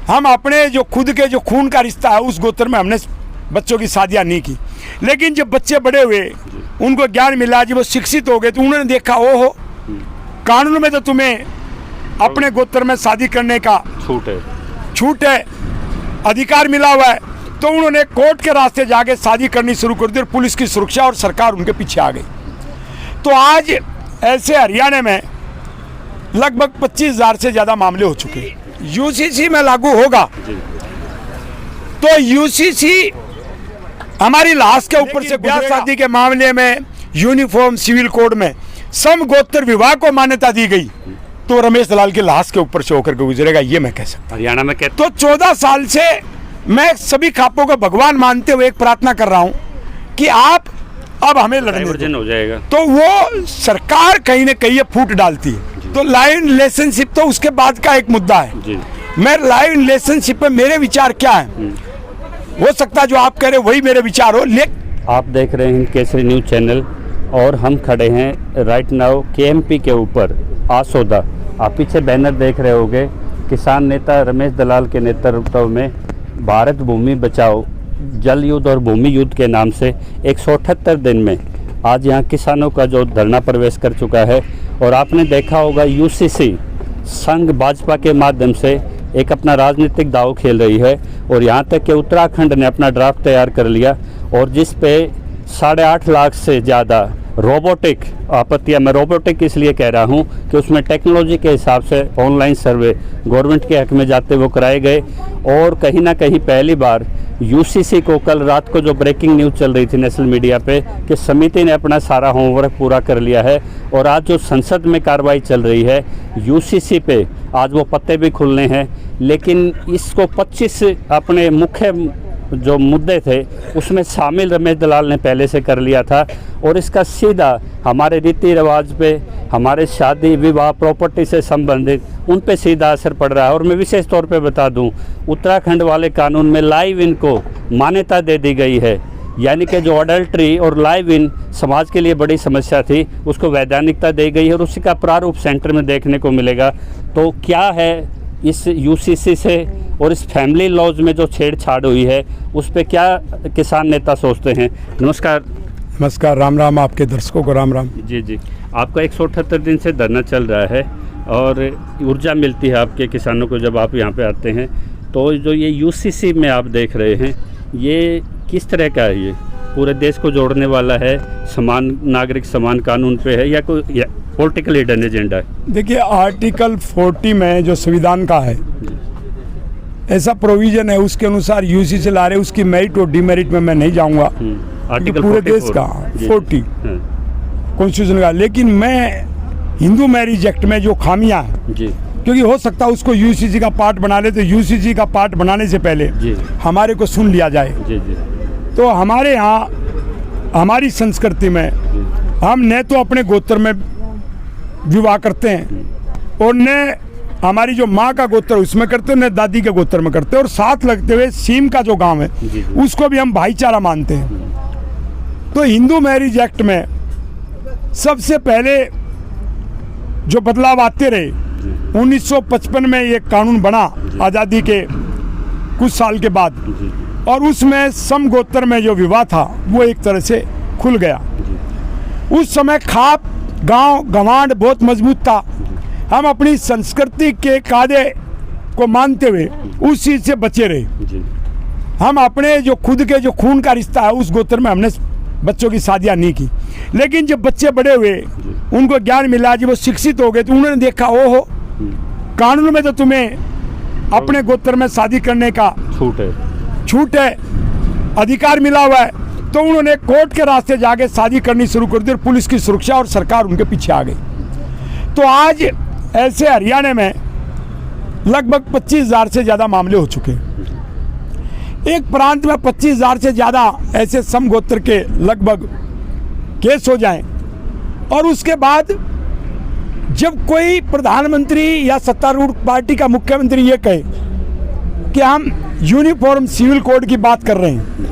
हम अपने जो खुद के जो खून का रिश्ता है उस गोत्र में हमने बच्चों की शादियां नहीं की। लेकिन जब बच्चे बड़े हुए, उनको ज्ञान मिला, जब वो शिक्षित हो गए, तो उन्होंने देखा ओहो, कानून में तो तुम्हें अपने गोत्र में शादी करने का छूट है, अधिकार मिला हुआ है। तो उन्होंने कोर्ट के रास्ते जाके शादी करनी शुरू कर दी और पुलिस की सुरक्षा और सरकार उनके पीछे आ गई। तो आज ऐसे हरियाणा में लगभग 25,000 से ज़्यादा मामले हो चुके हैं। यूसीसी में लागू होगा तो यूसीसी हमारी लाश के ऊपर से ब्याह शादी के मामले में यूनिफॉर्म सिविल कोड में समगोत्र विवाह को मान्यता दी गई तो रमेश दलाल की लाश के ऊपर से होकर के गुजरेगा, ये मैं कह सकता हूँ। हरियाणा में तो 14 साल से मैं सभी खापों को भगवान मानते हुए एक प्रार्थना कर रहा हूँ कि आप अब हमें लड़ने हो जाएगा। तो वो सरकार कहीं ना कहीं ये फूट डालती है। तो लाइव रिलेशनशिप तो उसके बाद का एक मुद्दा है। मैं लाइव रिलेशनशिप में मेरे विचार क्या है, हो सकता है जो आप कह रहे वही मेरे विचार हो। आप देख रहे हैं हिंद केसरी न्यूज चैनल और हम खड़े हैं राइट नाउ केएमपी के ऊपर आसोदा। आप पीछे बैनर देख रहे होंगे, किसान नेता रमेश दलाल के नेतृत्व में भारत भूमि बचाओ जल युद्ध और भूमि युद्ध के नाम से 178 दिन में आज यहाँ किसानों का जो धरना प्रवेश कर चुका है। और आपने देखा होगा यूसीसी संघ भाजपा के माध्यम से एक अपना राजनीतिक दांव खेल रही है और यहाँ तक कि उत्तराखंड ने अपना ड्राफ्ट तैयार कर लिया और जिस पे 8.5 लाख से ज़्यादा रोबोटिक आपत्तियाँ, मैं रोबोटिक इसलिए कह रहा हूँ कि उसमें टेक्नोलॉजी के हिसाब से ऑनलाइन सर्वे गवर्नमेंट के हक में जाते वो कराए गए। और कहीं ना कहीं पहली बार यूसीसी को कल रात को जो ब्रेकिंग न्यूज़ चल रही थी नेशनल मीडिया पे कि समिति ने अपना सारा होमवर्क पूरा कर लिया है और आज जो संसद में कार्रवाई चल रही है यूसीसी पे आज वो पत्ते भी खुलने हैं। लेकिन इसको 25 अपने मुख्य जो मुद्दे थे उसमें शामिल रमेश दलाल ने पहले से कर लिया था और इसका सीधा हमारे रीति रिवाज पे, हमारे शादी विवाह प्रॉपर्टी से संबंधित उन पे सीधा असर पड़ रहा है। और मैं विशेष तौर पे बता दूं, उत्तराखंड वाले कानून में लाइव इन को मान्यता दे दी गई है, यानी कि जो अडल्ट्री और लाइव इन समाज के लिए बड़ी समस्या थी उसको वैधानिकता दी गई है और उसी का प्रारूप सेंटर में देखने को मिलेगा। तो क्या है इस यूसीसी से और इस फैमिली लॉज में जो छेड़छाड़ हुई है उस पर क्या किसान नेता सोचते हैं? नमस्कार, राम राम, आपके दर्शकों को राम राम। जी, आपका 178 दिन से धरना चल रहा है और ऊर्जा मिलती है आपके किसानों को जब आप यहाँ पे आते हैं। तो जो ये यूसीसी में आप देख रहे हैं ये किस तरह का है? ये पूरे देश को जोड़ने वाला है, समान नागरिक समान कानून पे है या कोई पॉलिटिकल हिडन एजेंडा है? देखिए, आर्टिकल 40 में जो संविधान का है ऐसा प्रोविजन है, उसके अनुसार यूसीसी ला रहे, उसकी मेरिट और डिमेरिट में मैं नहीं जाऊंगा। आर्टिकल पूरे देश का 40 कॉन्स्टिट्यूशन का। लेकिन मैं हिंदू मैरिज एक्ट में जो खामियां हैं, क्योंकि हो सकता है उसको यूसीसी का पार्ट बना ले, तो यूसीसी का पार्ट बनाने से पहले हमारे को सुन लिया जाए। तो हमारे यहाँ हमारी संस्कृति में हम न तो अपने गोत्र में विवाह करते हैं और न हमारी जो माँ का गोत्र उसमें करते हैं, न दादी के गोत्र में करते हैं। और साथ लगते हुए सीम का जो गांव है उसको भी हम भाईचारा मानते हैं। तो हिंदू मैरिज एक्ट में सबसे पहले जो बदलाव आते रहे, 1955 में ये कानून बना आज़ादी के कुछ साल के बाद, और उसमें समगोत्र में जो विवाह था वो एक तरह से खुल गया। उस समय खाप गांव गंवाड़ बहुत मजबूत था। हम अपनी संस्कृति के कायदे को मानते हुए उस चीज़ से बचे रहे। हम अपने जो खुद के जो खून का रिश्ता है उस गोत्र में हमने बच्चों की शादियां नहीं की। लेकिन जब बच्चे बड़े हुए, उनको ज्ञान मिला, जब वो शिक्षित हो गए, तो उन्होंने देखा ओहो, कानून में तो तुम्हें अपने गोत्र में शादी करने का छूट है, अधिकार मिला हुआ है। तो उन्होंने कोर्ट के रास्ते जाके शादी करनी शुरू कर दी और पुलिस की सुरक्षा और सरकार उनके पीछे आ गई। तो आज ऐसे हरियाणा में लगभग 25,000 से ज़्यादा मामले हो चुके हैं। एक प्रांत में 25,000 से ज़्यादा ऐसे समगोत्र के लगभग केस हो जाएं और उसके बाद जब कोई प्रधानमंत्री या सत्तारूढ़ पार्टी का मुख्यमंत्री ये कहे कि हम यूनिफॉर्म सिविल कोड की बात कर रहे हैं,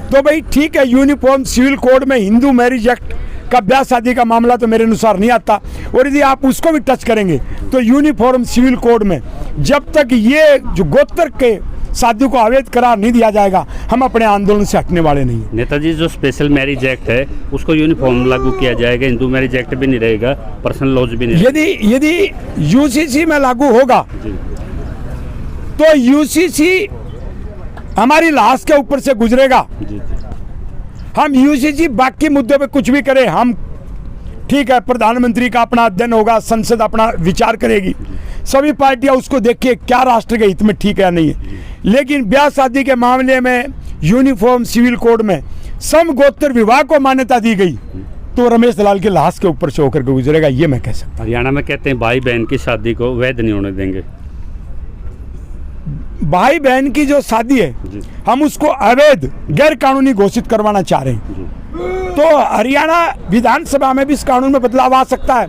तो भाई ठीक है, यूनिफॉर्म सिविल कोड में हिंदू मैरिज एक्ट का ब्याह शादी का मामला तो मेरे अनुसार नहीं आता। और यदि आप उसको भी टच करेंगे तो यूनिफॉर्म सिविल कोड में जब तक ये जो गोत्र के शादी को अवैध करार नहीं दिया जाएगा, हम अपने आंदोलन से हटने वाले नहीं हैं। नेताजी, जो स्पेशल मैरिज एक्ट है उसको यूनिफॉर्म लागू किया जाएगा, हिंदू मैरिज एक्ट भी नहीं रहेगा, पर्सनल लॉज भी नहीं। यदि यूसीसी में लागू होगा तो यूसीसी हमारी लाश के ऊपर से गुजरेगा। हम यूसीसी बाकी मुद्दों पे कुछ भी करें, हम ठीक है, प्रधानमंत्री का अपना अध्ययन होगा, संसद अपना विचार करेगी, सभी पार्टियां उसको देखिए क्या राष्ट्र के हित में ठीक है या नहीं है। लेकिन ब्याह शादी के मामले में यूनिफॉर्म सिविल कोड में समगोत्र विवाह को मान्यता दी गई तो रमेश दलाल के लाश के ऊपर से होकर के गुजरेगा, ये मैं कह सकता हूं। हरियाणा में कहते हैं भाई बहन की शादी को वैध नहीं होने देंगे। भाई बहन की जो शादी है हम उसको अवैध गैर कानूनी घोषित करवाना चाह रहे हैं, तो हरियाणा विधानसभा में भी इस कानून में बदलाव आ सकता है।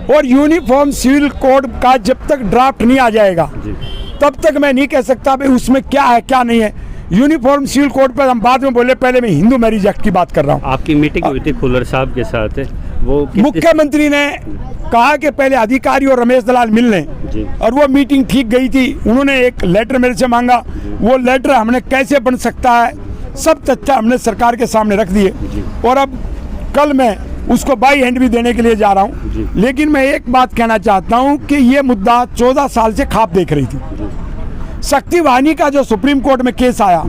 और यूनिफॉर्म सिविल कोड का जब तक ड्राफ्ट नहीं आ जाएगा तब तक मैं नहीं कह सकता भाई उसमें क्या है क्या नहीं है। यूनिफॉर्म सिविल कोड पर हम बाद में बोले, पहले मैं हिंदू मैरिज एक्ट की बात कर रहा हूँ। आपकी मीटिंग हुई थी खुल्लर साहब के साथ, वो मुख्यमंत्री ने कहा कि पहले अधिकारी और रमेश दलाल मिल लें, और वो मीटिंग ठीक गई थी। उन्होंने एक लेटर मेरे से मांगा, वो लेटर हमने कैसे बन सकता है सब तथ्य हमने सरकार के सामने रख दिए, और अब कल मैं उसको बाई हैंड भी देने के लिए जा रहा हूँ। लेकिन मैं एक बात कहना चाहता हूँ कि ये मुद्दा 14 साल से खाप देख रही थी। शक्ति वाहिनी का जो सुप्रीम कोर्ट में केस आया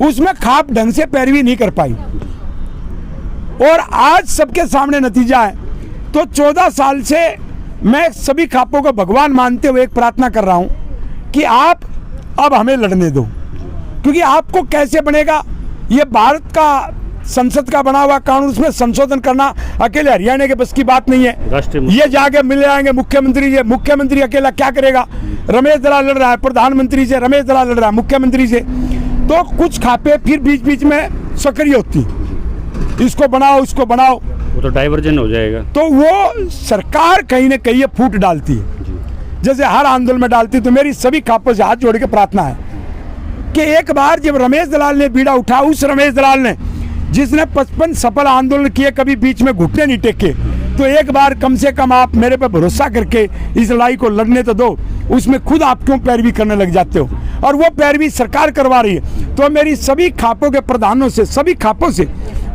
उसमें खाप ढंग से पैरवी नहीं कर पाई, और आज सबके सामने नतीजा है। तो 14 साल से मैं सभी खापों को भगवान मानते हुए एक प्रार्थना कर रहा हूं कि आप अब हमें लड़ने दो, क्योंकि आपको कैसे बनेगा, ये भारत का संसद का बना हुआ कानून, उसमें संशोधन करना अकेले हरियाणा के बस की बात नहीं है। ये जाके मिल जाएंगे मुख्यमंत्री से, मुख्यमंत्री अकेला क्या करेगा? रमेश दलाल लड़ रहा है प्रधानमंत्री से, रमेश दलाल लड़ रहा है मुख्यमंत्री से, तो कुछ खापे फिर बीच बीच में सक्रिय होती, इसको बनाओ उसको बनाओ, वो तो डाइवर्जन हो जाएगा। तो वो सरकार कहीं ना कहीं फूट डालती है, जैसे हर आंदोलन में डालती। तो मेरी सभी खापों से हाथ जोड़ के प्रार्थना है कि एक बार जब रमेश दलाल ने बीड़ा उठा, उस रमेश दलाल ने जिसने 55 सफल आंदोलन किए, कभी बीच में घुटने नहीं टेके, तो एक बार कम से कम आप मेरे पे भरोसा करके इस लड़ाई को लड़ने तो दो। उसमें खुद आप क्यों पैरवी करने लग जाते हो? और वो पैरवी सरकार करवा रही है। तो मेरी सभी खापों के प्रधानों से, सभी खापों से,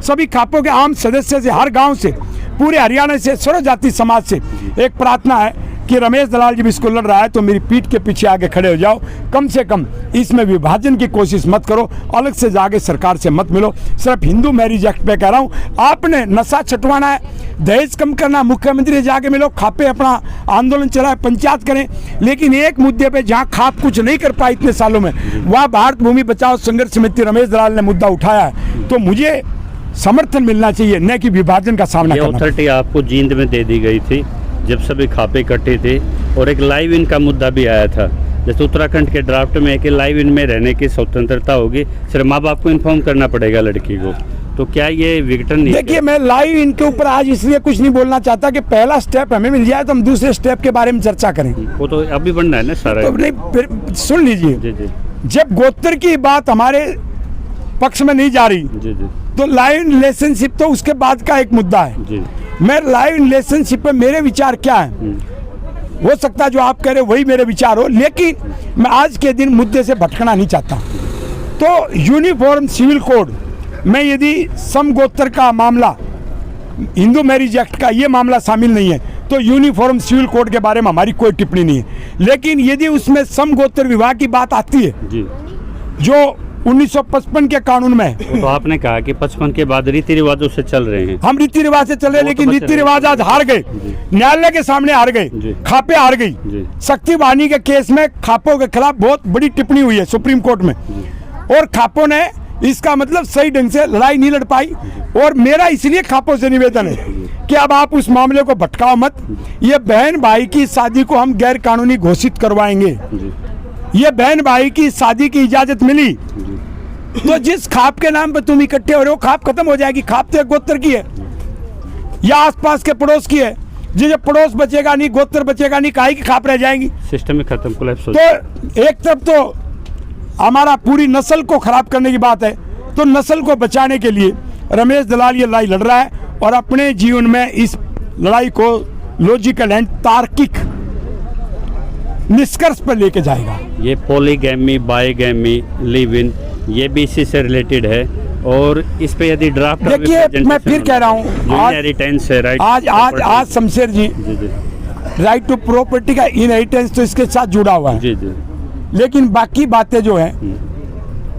सभी खापों के आम सदस्य से, हर गांव से, पूरे हरियाणा से, सर्व जाति समाज से एक प्रार्थना है कि रमेश दलाल जब इसको लड़ रहा है तो मेरी पीठ के पीछे आगे खड़े हो जाओ। कम से कम इसमें विभाजन की कोशिश मत करो, अलग से जाके सरकार से मत मिलो। सिर्फ हिंदू मैरिज एक्ट पे कह रहा हूँ, आपने नशा छुटवाना है, दहेज कम करना, मुख्यमंत्री से जाके मिलो, खापे अपना आंदोलन चलाए, पंचायत करें। लेकिन एक मुद्दे पे जहाँ खाप कुछ नहीं कर पाए इतने सालों में, वहाँ भारत भूमि बचाओ संघर्ष समिति रमेश दलाल ने मुद्दा उठाया है, तो मुझे समर्थन मिलना चाहिए, न कि विभाजन का सामना करना। अथॉरिटी आपको जींद में दे दी गई थी जब सभी खापे इकट्ठे थे, और एक लाइव इन का मुद्दा भी आया था। जैसे उत्तराखंड के ड्राफ्ट में है कि लाइव इन में रहने की स्वतंत्रता होगी, सिर्फ माँ बाप को इन्फॉर्म करना पड़ेगा लड़की को, तो क्या ये विघटन नहीं? देखिए, मैं लाइव इनके ऊपर आज इसलिए कुछ नहीं बोलना चाहता कि पहला स्टेप हमें मिल जाए तो हम दूसरे स्टेप के बारे में चर्चा करें। वो तो अभी बनना है ना सारा। तो नहीं, फिर सुन लीजिए, जब गोत्र की बात हमारे पक्ष में नहीं जा रही तो लाइव रिलेशनशिप तो उसके बाद का एक मुद्दा है। मैं लाइव रिलेशनशिप पे मेरे विचार क्या है, हो सकता है जो आप कह रहे हो वही मेरे विचार हो, लेकिन मैं आज के दिन मुद्दे से भटकना नहीं चाहता। तो यूनिफॉर्म सिविल कोड में यदि समगोत्र का मामला, हिंदू मैरिज एक्ट का ये मामला शामिल नहीं है, तो यूनिफॉर्म सिविल कोड के बारे में हमारी कोई टिप्पणी नहीं है। लेकिन यदि उसमें समगोत्र विवाह की बात आती है जो 1955 के कानून में, तो आपने कहा कि 55 के बाद रीति रिवाजों से चल रहे हैं। हम रीति रिवाज से चल रहे हैं, लेकिन रीति रिवाज आज हार गए, न्यायालय के सामने हार गए, खापे हार गई। शक्ति वाहिनी के केस में खापों के खिलाफ बहुत बड़ी टिप्पणी हुई है सुप्रीम कोर्ट में, और खापों ने इसका मतलब सही ढंग से लड़ाई नहीं लड़ पाई। और मेरा इसलिए खापों से निवेदन है कि अब आप उस मामले को भटकाओ मत। ये बहन भाई की शादी को हम गैर कानूनी घोषित करवाएंगे। ये बहन भाई की शादी की इजाजत मिली तो जिस खाप के नाम पर तुम इकट्ठे हो रहे हो, खाप खत्म हो जाएगी। खाप तो एक गोत्र की है या आसपास के पड़ोस की है, जो पड़ोस बचेगा नहीं, गोत्र बचेगा नहीं, काहे की खाप रह जाएंगी, सिस्टम में खत्म कोलैप्स हो। तो एक तरफ तो हमारा पूरी नस्ल को खराब करने की बात है, तो नस्ल को बचाने के लिए रमेश दलाल ये लड़ाई लड़ रहा है, और अपने जीवन में इस लड़ाई को लॉजिकल एंड तार्किक निष्कर्ष पर लेके जाएगा। ये पॉलीगैमी, बाईगैमी, लिव इन, ये भी इसी से रिलेटेड है। और इस पे यदि ड्राफ्ट, देखिए मैं फिर कह रहा हूँ, आज शमशेर जी, राइट टू प्रॉपर्टी का इनहेरिटेंस तो इसके साथ जुड़ा हुआ है, जी जी, लेकिन बाकी बातें जो है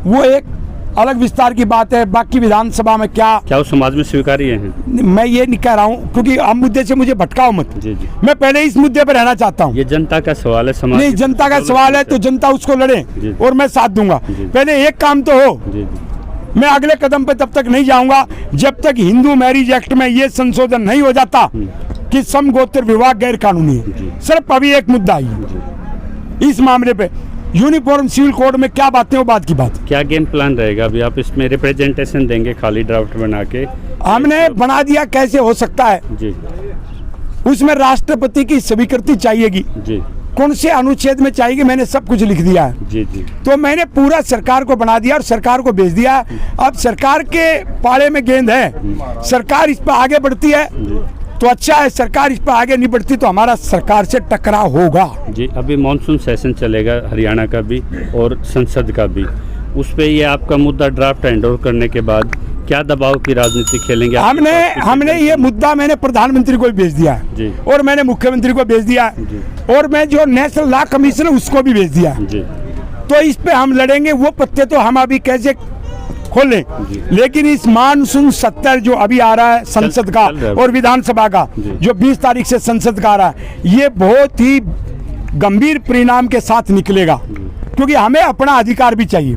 वो एक अलग विस्तार की बात है। बाकी विधानसभा में क्या वो समाज में स्वीकार्य है, मैं ये नहीं कह रहा हूँ, क्योंकि अब मुद्दे से मुझे भटकाओ मत। जी जी, मैं पहले इस मुद्दे पर रहना चाहता हूँ। ये जनता का सवाल है, समाज नहीं, जनता का सवाल है तो जनता उसको लड़े और मैं साथ दूंगा। पहले एक काम तो हो, जी जी, मैं अगले कदम पे तब तक नहीं जाऊंगा जब तक हिंदू मैरिज एक्ट में ये संशोधन नहीं हो जाता कि समगोत्र विवाह गैर कानूनी है। सिर्फ अभी एक मुद्दा ही इस मामले पे, यूनिफॉर्म सिविल कोड में क्या बातें, वो बात की बात। क्या गेम प्लान रहेगा अभी? आप इसमें रिप्रेजेंटेशन देंगे खाली ड्राफ्ट बना के? हमने बना दिया, कैसे हो सकता है जी, उसमें राष्ट्रपति की स्वीकृति चाहिएगी, जी कौन से अनुच्छेद में चाहिए, मैंने सब कुछ लिख दिया है। जी जी, तो मैंने पूरा सरकार को बना दिया और सरकार को भेज दिया। अब सरकार के पाले में गेंद है, सरकार इस पर आगे बढ़ती है तो अच्छा है, सरकार इस पर आगे नहीं बढ़ती तो हमारा सरकार से टकराव होगा। जी, अभी मॉनसून सेशन चलेगा हरियाणा का भी और संसद का भी, उस पे ये आपका मुद्दा ड्राफ्ट हैंड ओवर करने के बाद क्या दबाव की राजनीति खेलेंगे? हमने ये मुद्दा मैंने प्रधानमंत्री को भी भेज दिया जी, और मैंने मुख्यमंत्री को भेज दिया और मैं जो नेशनल लॉ कमीशन है उसको भी भेज दिया जी। तो इस पे हम लड़ेंगे। वो पत्ते तो हम अभी कैसे खोलें, लेकिन इस मानसून 70 जो अभी आ रहा है संसद का और विधानसभा का, जो 20 तारीख से संसद का आ रहा है, ये बहुत ही गंभीर परिणाम के साथ निकलेगा, क्योंकि हमें अपना अधिकार भी चाहिए।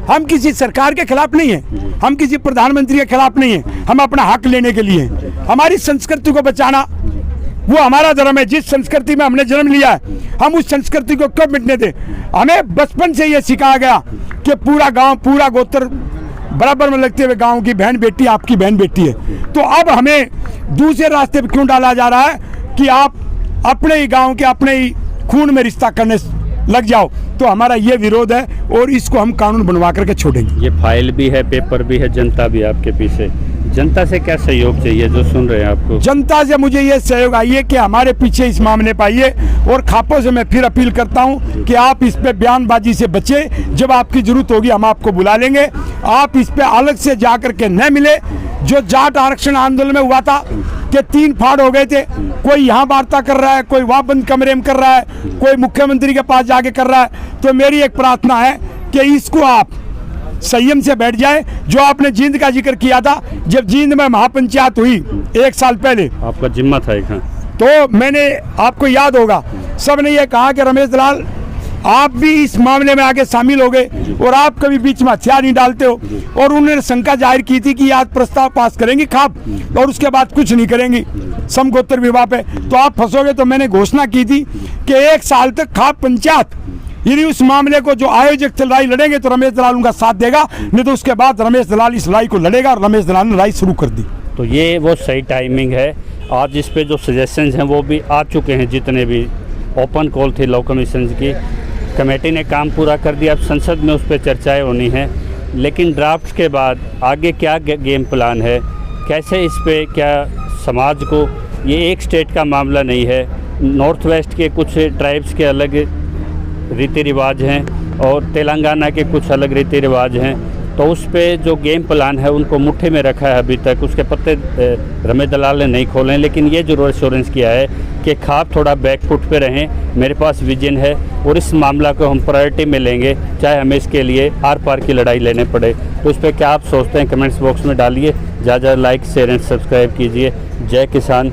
हम किसी सरकार के खिलाफ नहीं है, हम किसी प्रधानमंत्री के खिलाफ नहीं है, हम अपना हक लेने के लिए, हमारी संस्कृति को बचाना वो हमारा धर्म है। जिस संस्कृति में हमने जन्म लिया है, हम उस संस्कृति को क्यों मिटने दें? हमें बचपन से ये सिखाया गया कि पूरा गांव, पूरा गोत्र बराबर में लगते हुए गांव की बहन बेटी आपकी बहन बेटी है। तो अब हमें दूसरे रास्ते पर क्यों डाला जा रहा है कि आप अपने ही गांव के, अपने ही खून में रिश्ता करने लग जाओ? तो हमारा ये विरोध है और इसको हम कानून बनवा करके छोड़ेंगे। ये फाइल भी है, पेपर भी है, जनता भी आपके पीछे। जनता से क्या सहयोग चाहिए जो सुन रहे हैं आपको? जनता से मुझे ये सहयोग आइए कि हमारे पीछे इस मामले पर आइए, और खापों से मैं फिर अपील करता हूं कि आप इस पे बयानबाजी से बचे। जब आपकी जरूरत होगी हम आपको बुला लेंगे। आप इस पे अलग से जा करके न मिले। जो जाट आरक्षण आंदोलन में हुआ था कि 3 फाड़ हो गए थे, कोई यहाँ वार्ता कर रहा है, कोई वहाँ बंद कमरे में कर रहा है, कोई मुख्यमंत्री के पास जाके कर रहा है। तो मेरी एक प्रार्थना है कि इसको आप संयम से बैठ जाए। जो आपने जींद का जिक्र किया था, जब जींद में महापंचायत हुई 1 साल पहले, आपका जिम्मा था एक, तो मैंने, आपको याद होगा, सब ने ये कहा कि रमेश दलाल आप भी इस मामले में आगे शामिल हो गए और आप कभी बीच में हथियार नहीं डालते हो। और उन्होंने शंका जाहिर की थी कि आज प्रस्ताव पास करेंगी खाप और उसके बाद कुछ नहीं करेंगी समगोत्र विवाह पे, तो आप फंसोगे। तो मैंने घोषणा की थी कि 1 साल तक खाप पंचायत, यदि उस मामले को जो आयोजक लड़ाई लड़ेंगे तो रमेश दलाल उनका साथ देगा, नहीं तो उसके बाद रमेश दलाल इस लड़ाई को लड़ेगा। और रमेश दलाल ने लड़ाई शुरू कर दी। तो ये वो सही टाइमिंग है। आज इस पे जो सजेशंस हैं वो भी आ चुके हैं, जितने भी ओपन कॉल थी लॉ कमीशन की, कमेटी ने काम पूरा कर दिया। अब संसद में उस पर चर्चाएं होनी हैं, लेकिन ड्राफ्ट के बाद आगे क्या गेम प्लान है, कैसे इस पे, क्या समाज को, ये एक स्टेट का मामला नहीं है, नॉर्थ वेस्ट के कुछ ट्राइब्स के अलग रीति रिवाज हैं और तेलंगाना के कुछ अलग रीति रिवाज हैं। तो उस पे जो गेम प्लान है उनको मुट्ठी में रखा है अभी तक, उसके पत्ते रमेश दलाल ने नहीं खोले। लेकिन ये जरूर एश्योरेंस किया है कि खाप थोड़ा बैकफुट पे रहें, मेरे पास विजन है और इस मामला को हम प्रायोरिटी में लेंगे, चाहे हमें इसके लिए आर पार की लड़ाई लेने पड़े। तो उस पर क्या आप सोचते हैं कमेंट्स बॉक्स में डालिए। ज़्यादा लाइक शेयर एंड सब्सक्राइब कीजिए। जय किसान।